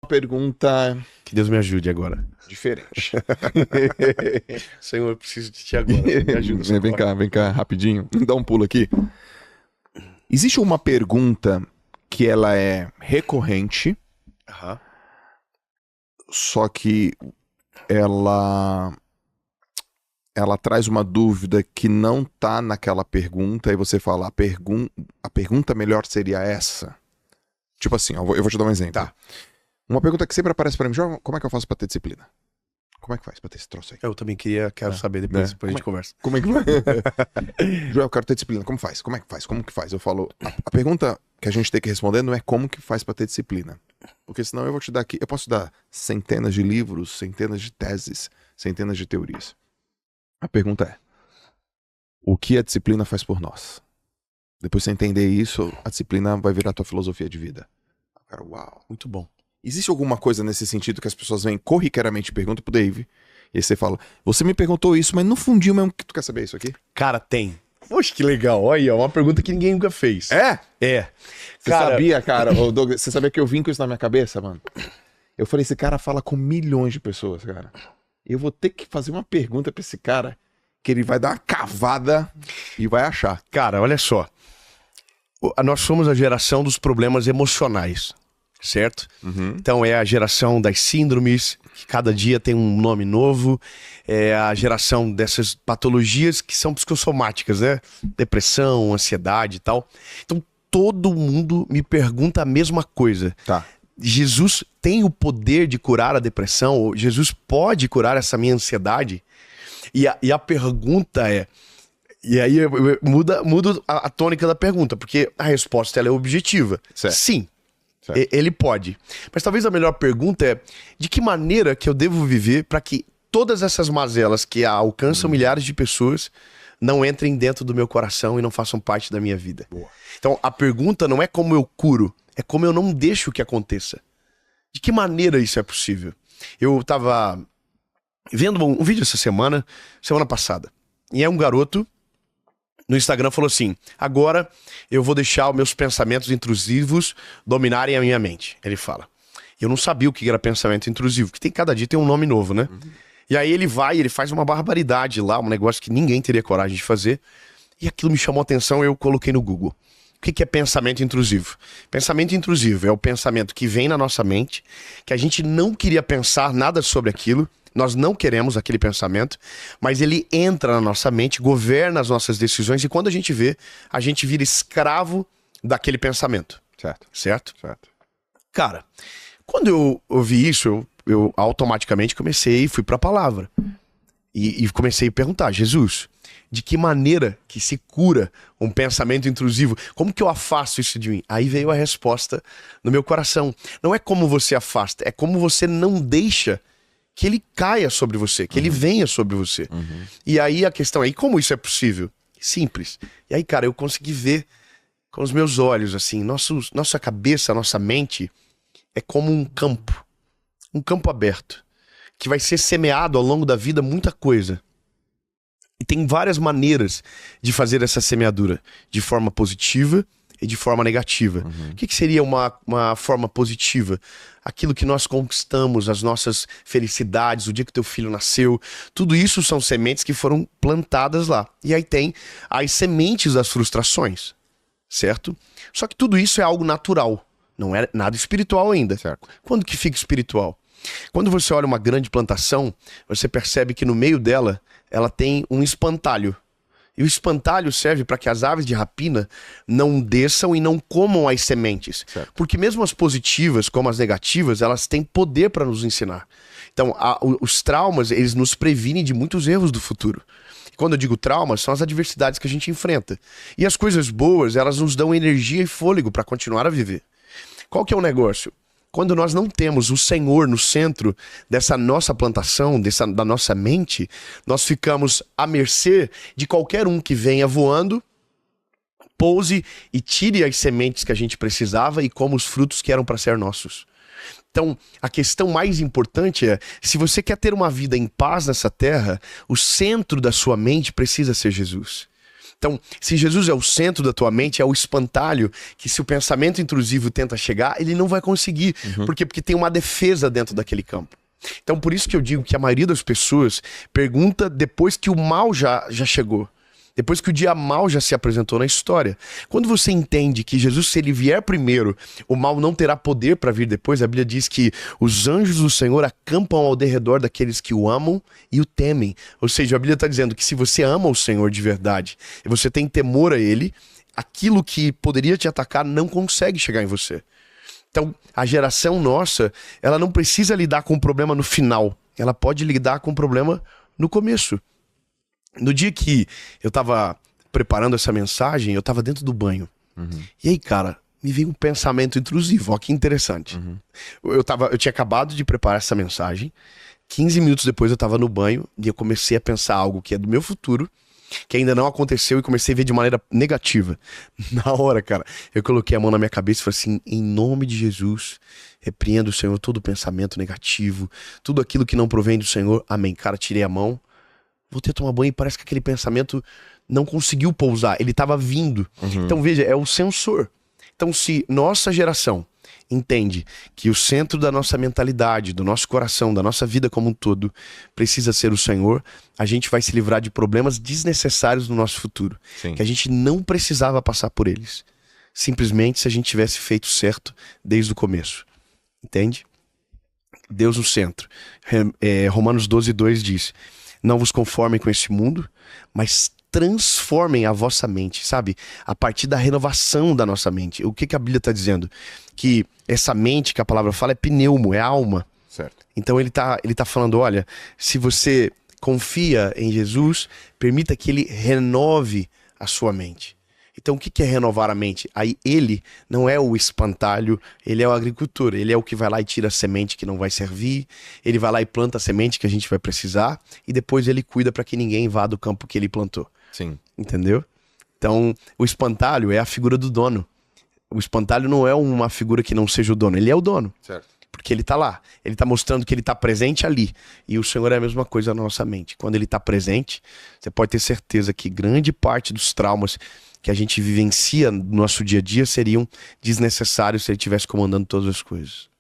Pergunta Que Deus me ajude agora. diferente. Senhor, eu preciso de ti agora. Me ajuda. Vem cá, rapidinho. Dá um pulo aqui. Existe uma pergunta que ela é recorrente, Aham. só que ela traz uma dúvida que não tá naquela pergunta e você fala, a pergunta melhor seria essa. Tipo assim, eu vou te dar um exemplo. Tá. Uma pergunta que sempre aparece pra mim, João, como é que eu faço pra ter disciplina? Como é que faz pra ter esse troço aí? Eu também quero saber depois, depois a gente conversa. Como é que vai? Joel, eu quero ter disciplina. Como faz? Como é que faz? Como que faz? Eu falo, a pergunta que a gente tem que responder não é como que faz pra ter disciplina. Porque senão eu vou te dar aqui, eu posso dar centenas de livros, centenas de teses, centenas de teorias. A pergunta é, o que a disciplina faz por nós? Depois de você entender isso, a disciplina vai virar a tua filosofia de vida. Cara, uau. Muito bom. Existe alguma coisa nesse sentido que as pessoas vêm corriqueiramente e perguntam pro Dave, e aí você fala, você me perguntou isso, mas no fundinho mesmo que tu quer saber isso aqui? Cara, tem. Poxa, que legal. Olha aí, ó, uma pergunta que ninguém nunca fez. É? É. Você sabia, cara, ô Douglas, você sabia que eu vim com isso na minha cabeça, mano? Eu falei, esse cara fala com milhões de pessoas, cara. Eu vou ter que fazer uma pergunta pra esse cara, que ele vai dar uma cavada e vai achar. Cara, olha só. Nós somos a geração dos problemas emocionais, certo? Então é a geração das síndromes, que cada dia tem um nome novo. É a geração dessas patologias que são psicossomáticas, né? Depressão, ansiedade e tal. Então todo mundo me pergunta a mesma coisa. Tá. Jesus tem o poder de curar a depressão? Jesus pode curar essa minha ansiedade? E a pergunta é... E aí muda a tônica da pergunta, porque a resposta ela é objetiva. Certo. Sim, Certo. ele pode. Mas talvez a melhor pergunta é de que maneira que eu devo viver para que todas essas mazelas que alcançam milhares de pessoas não entrem dentro do meu coração e não façam parte da minha vida. Boa. Então a pergunta não é como eu curo, é como eu não deixo que aconteça. De que maneira isso é possível? Eu tava vendo um vídeo essa semana passada, e é um garoto no Instagram falou assim, agora eu vou deixar os meus pensamentos intrusivos dominarem a minha mente. Ele fala. Eu não sabia o que era pensamento intrusivo, que cada dia tem um nome novo, né? E aí ele faz uma barbaridade lá, um negócio que ninguém teria coragem de fazer. E aquilo me chamou a atenção, eu coloquei no Google. O que é pensamento intrusivo? Pensamento intrusivo é o pensamento que vem na nossa mente, que a gente não queria pensar nada sobre aquilo, nós não queremos aquele pensamento, mas ele entra na nossa mente, governa as nossas decisões e quando a gente vê, a gente vira escravo daquele pensamento. Certo. Certo? Certo. Cara, quando eu ouvi isso, eu automaticamente fui para a palavra. E comecei a perguntar, Jesus, de que maneira que se cura um pensamento intrusivo? Como que eu afasto isso de mim? Aí veio a resposta no meu coração. Não é como você afasta, é como você não deixa que ele caia sobre você, que ele venha sobre você. E aí a questão é, e como isso é possível? Simples. E aí, cara, eu consegui ver com os meus olhos, assim, nossa cabeça, nossa mente é como um campo aberto, que vai ser semeado ao longo da vida muita coisa. E tem várias maneiras de fazer essa semeadura, de forma positiva e de forma negativa. O que seria uma forma positiva? Aquilo que nós conquistamos, as nossas felicidades, o dia que teu filho nasceu, tudo isso são sementes que foram plantadas lá. E aí tem as sementes das frustrações, certo? Só que tudo isso é algo natural, não é nada espiritual ainda. Certo. Quando que fica espiritual? Quando você olha uma grande plantação, você percebe que no meio dela, ela tem um espantalho. E o espantalho serve para que as aves de rapina não desçam e não comam as sementes. Certo. Porque mesmo as positivas, como as negativas, elas têm poder para nos ensinar. Então, os traumas, eles nos previnem de muitos erros do futuro. E quando eu digo traumas, são as adversidades que a gente enfrenta. E as coisas boas, elas nos dão energia e fôlego para continuar a viver. Qual que é o negócio? Quando nós não temos o Senhor no centro dessa nossa plantação, da nossa mente, nós ficamos à mercê de qualquer um que venha voando, pouse e tire as sementes que a gente precisava e coma os frutos que eram para ser nossos. Então, a questão mais importante é, se você quer ter uma vida em paz nessa terra, o centro da sua mente precisa ser Jesus. Então, se Jesus é o centro da tua mente, é o espantalho que se o pensamento intrusivo tenta chegar, ele não vai conseguir. Por quê? Porque tem uma defesa dentro daquele campo. Então, por isso que eu digo que a maioria das pessoas pergunta depois que o mal já chegou. Depois que o dia mal já se apresentou na história. Quando você entende que Jesus, se ele vier primeiro, o mal não terá poder para vir depois, a Bíblia diz que os anjos do Senhor acampam ao derredor daqueles que o amam e o temem. Ou seja, a Bíblia está dizendo que se você ama o Senhor de verdade e você tem temor a ele, aquilo que poderia te atacar não consegue chegar em você. Então, a geração nossa, ela não precisa lidar com o problema no final. Ela pode lidar com o problema no começo. No dia que eu tava preparando essa mensagem, eu tava dentro do banho. E aí, cara, me veio um pensamento intrusivo. Ó, que interessante. Eu tinha acabado de preparar essa mensagem. 15 minutos depois eu tava no banho e eu comecei a pensar algo que é do meu futuro, que ainda não aconteceu, e comecei a ver de maneira negativa. Na hora, cara, eu coloquei a mão na minha cabeça e falei assim: em nome de Jesus, repreendo, Senhor, todo pensamento negativo, tudo aquilo que não provém do Senhor. Amém. Cara, tirei a mão. Voltei a tomar banho e parece que aquele pensamento não conseguiu pousar, ele estava vindo. Então veja, é o sensor. Então se nossa geração entende que o centro da nossa mentalidade, do nosso coração, da nossa vida como um todo, precisa ser o Senhor, a gente vai se livrar de problemas desnecessários no nosso futuro. Sim. Que a gente não precisava passar por eles. Simplesmente se a gente tivesse feito certo desde o começo. Entende? Deus no centro. Romanos 12:2 diz: não vos conformem com esse mundo, mas transformem a vossa mente, sabe? A partir da renovação da nossa mente. O que a Bíblia está dizendo? Que essa mente que a palavra fala é pneumo, é alma. Certo. Então ele tá falando, olha, se você confia em Jesus, permita que ele renove a sua mente. Então o que é renovar a mente? Aí ele não é o espantalho, ele é o agricultor, ele é o que vai lá e tira a semente que não vai servir, ele vai lá e planta a semente que a gente vai precisar e depois ele cuida para que ninguém vá do campo que ele plantou. Sim. Entendeu? Então o espantalho é a figura do dono. O espantalho não é uma figura que não seja o dono, ele é o dono. Certo. Porque ele tá lá, ele tá mostrando que ele tá presente ali. E o Senhor é a mesma coisa na nossa mente. Quando ele tá presente, você pode ter certeza que grande parte dos traumas que a gente vivencia no nosso dia a dia seriam desnecessários se ele estivesse comandando todas as coisas.